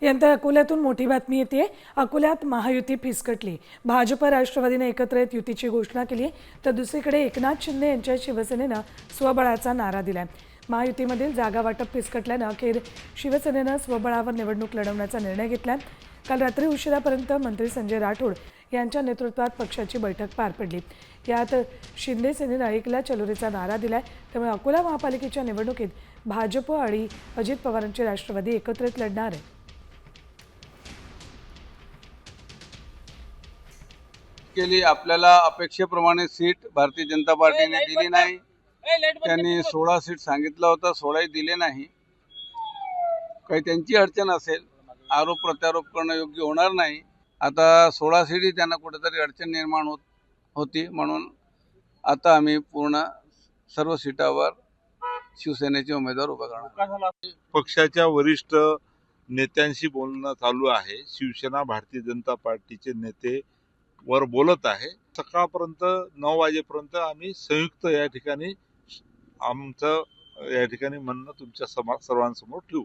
यानंतर अकोल्यातून मोठी बातमी येते। अकोल्यात महायुती फिसकटली। भाजप राष्ट्रवादीने एकत्र येत युतीची घोषणा केली, तर दुसरीकडे एकनाथ शिंदे यांच्या शिवसेनेनं स्वबळाचा नारा दिलाय। महायुतीमधील जागा वाटप फिसकटल्यानं अखेर शिवसेनेनं स्वबळावर निवडणूक लढवण्याचा निर्णय घेतला। काल रात्री उशिरापर्यंत मंत्री संजय राठोड यांच्या नेतृत्वात पक्षाची बैठक पार पडली। यात शिंदे सेनेनं ऐकला चलोरेचा नारा दिलाय। त्यामुळे अकोला महापालिकेच्या निवडणुकीत भाजप आणि अजित पवारांची राष्ट्रवादी एकत्रित लढणार आहे। केली आपल्याला अपेक्षेप्रमाणे सीट भारतीय जनता पार्टीने दिली नाही। त्यांनी 16 सीट सांगितलं होतं, 16ही दिले नाही। काही त्यांची अडचण असेल, आरोप प्रत्यारोप करणं योग्य होणार नाही। आता 16 सीटही त्यांना कुठेतरी अडचण निर्माण होती, म्हणून आता आम्ही पूर्ण सर्व सीटावर शिवसेनेचे उमेदवार उभा करणार। पक्षाच्या वरिष्ठ नेत्यांशी बोलणं चालू आहे। शिवसेना भारतीय जनता पार्टीचे नेते वर बोलत आहे। सकाळपर्यंत 9 वाजेपर्यंत आम्ही संयुक्त या ठिकाणी आमचं म्हणणं तुमच्या सर्वांसमोर ठेवू।